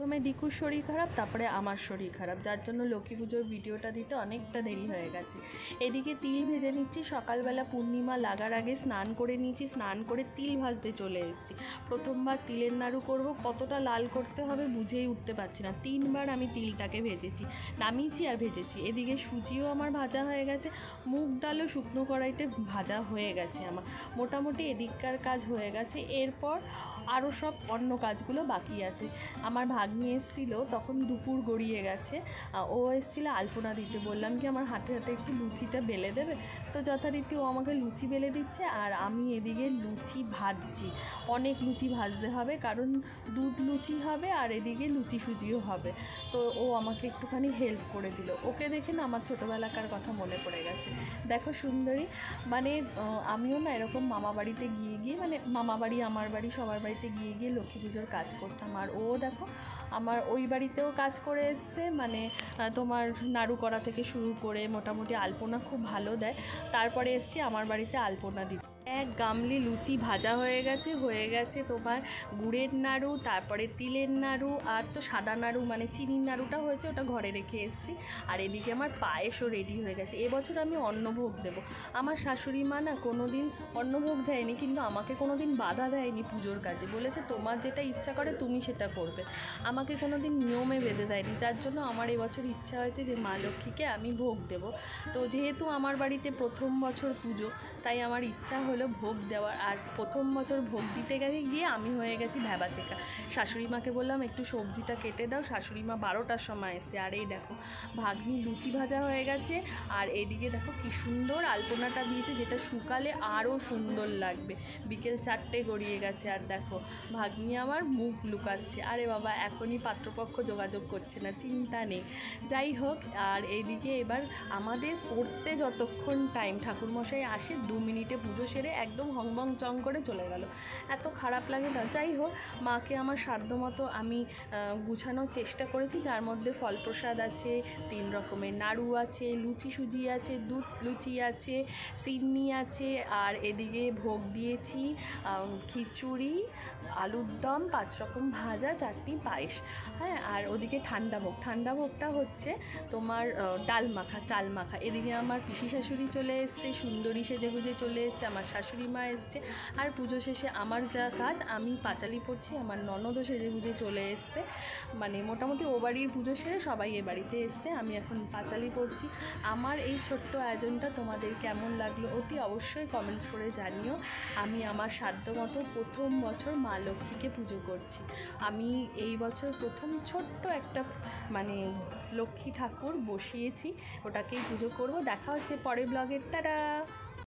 প্রথমে দিকুর শরীর খারাপ, তারপরে আমার শরীর খারাপ, যার জন্য লক্ষ্মী পুজোর ভিডিওটা দিতে অনেকটা দেরি হয়ে গেছে। এদিকে তিল ভেজে নিচ্ছি। সকালবেলা পূর্ণিমা লাগার আগে স্নান করে নিয়েছি, স্নান করে তিল ভাজতে চলে এসেছি। প্রথমবার তিলের নাড়ু করব, কতটা লাল করতে হবে বুঝেই উঠতে পারছি না। 3বার আমি তিলটাকে ভেজেছি, নামিয়েছি আর ভেজেছি। এদিকে সুজিও আমার ভাজা হয়ে গেছে, মুগ ডালও শুকনো কড়াইতে ভাজা হয়ে গেছে। আমার মোটামুটি এদিককার কাজ হয়ে গেছে। এরপর আরও সব অন্য কাজগুলো বাকি আছে। আমার ভাগ্নি এসেছিলো, তখন দুপুর গড়িয়ে গেছে। ও এসেছিলো আলপনা দিতে। বললাম কি আমার হাতে হাতে একটু লুচিটা বেলে দেবে, তো যথারীতি ও আমাকে লুচি বেলে দিচ্ছে, আর আমি এদিকে লুচি ভাজছি। অনেক লুচি ভাজতে হবে, কারণ দুধ লুচি হবে আর এদিকে লুচি সুজিও হবে। তো ও আমাকে একটুখানি হেল্প করে দিল। ওকে দেখে না আমার ছোটোবেলাকার কথা মনে পড়ে গেছে। দেখো সুন্দরী, মানে আমিও না এরকম মামা বাড়িতে গিয়ে মানে মামা বাড়ি আমার বাড়ি সবার বাড়িতে গিয়ে লক্ষ্মী পুজোর কাজ করতাম। আর ও দেখো আমার ওই বাড়িতেও কাজ করে এসছে, মানে তোমার নাড়ু করা থেকে শুরু করে মোটামুটি আলপনা খুব ভালো দেয়। তারপরে এসছি আমার বাড়িতে আলপনা দিতে। এক গামলি লুচি ভাজা হয়ে গেছে তোমার গুড়ের নাড়ু, তারপরে তিলের নাড়ু, আর তো সাদা নাড়ু মানে চিনির নাড়ুটা হয়েছে, ওটা ঘরে রেখে এসেছি। আর এদিকে আমার পায়েসও রেডি হয়ে গেছে। এবছর আমি অন্নভোগ দেব। আমার শাশুড়ি মা না কোনো দিন অন্নভোগ দেয়নি, কিন্তু আমাকে কোনো দিন বাধা দেয়নি পুজোর কাজে। বলেছে তোমার যেটা ইচ্ছা করে তুমি সেটা করবে, আমাকে কোনো দিন নিয়মে বেঁধে দেয়নি। যার জন্য আমার এবছর ইচ্ছা হয়েছে যে মা লক্ষ্মীকে আমি ভোগ দেব। তো যেহেতু আমার বাড়িতে প্রথম বছর পুজো, তাই আমার ইচ্ছা হলো ভোগ দেওয়ার। আর প্রথম বছর ভোগ দিতে গিয়ে আমি হয়ে গেছি ভ্যাবাচেকা। শাশুড়ি মাকে বললাম একটু সবজিটা কেটে দাও, শাশুড়ি মা 12টার সময় এসে। আর এই দেখো ভাগ্নি লুচি ভাজা হয়ে গেছে, আর এদিকে দেখো কি সুন্দর আলপনাটা দিয়েছে, যেটা শুকালে আরও সুন্দর লাগবে। বিকেল 4টে গড়িয়ে গেছে, আর দেখো ভাগ্নি আমার মুখ লুকাচ্ছে। আরে বাবা, এখনই পাত্রপক্ষ যোগাযোগ করছে না, চিন্তা নেই। যাই হোক, আর এইদিকে এবার আমাদের পড়তে যতক্ষণ টাইম, ঠাকুরমশাই আসে 2 মিনিটে পুজো সেরে একদম হংবং চং করে চলে গেল। এত খারাপ লাগে না। যাই হোক, মাকে আমার সাধ্যমতো আমি গুছানোর চেষ্টা করেছি, যার মধ্যে ফল প্রসাদ আছে, 3 রকমের নাড়ু আছে, লুচি সুজি আছে, দুধ লুচি আছে, সিন্নি আছে, আর এদিকে ভোগ দিয়েছি খিচুড়ি, আলুর দম, 5 রকম ভাজা, 4টি পায়েস। হ্যাঁ, আর ওদিকে ঠান্ডা ভোগটা হচ্ছে তোমার ডাল মাখা, চাল মাখা। এদিকে আমার পিসি শাশুড়ি চলে এসছে, সুন্দরী সেজে গুজে চলে এসছে, আমার শাশুড়ি মা এসছে। আর পুজো শেষে আমার যা কাজ, আমি পাঁচালি পড়ছি, আমার ননদও সেজে গুজে চলে এসছে। মানে মোটামুটি ও বাড়ির পুজো সেরে সবাই এ বাড়িতে এসছে, আমি এখন পাঁচালি পড়ছি। আমার এই ছোট্ট আয়োজনটা তোমাদের কেমন লাগলো অতি অবশ্যই কমেন্টস করে জানিও। আমি আমার সাধ্যমতো প্রথম বছর মা লক্ষ্মীকে পুজো করছি। আমি এই বছর প্রথম ছোট্ট একটা মানে লক্ষ্মী ঠাকুর বসিয়েছি, ওটাকেই পুজো করব। দেখা হচ্ছে পরের ব্লগের। টাটা।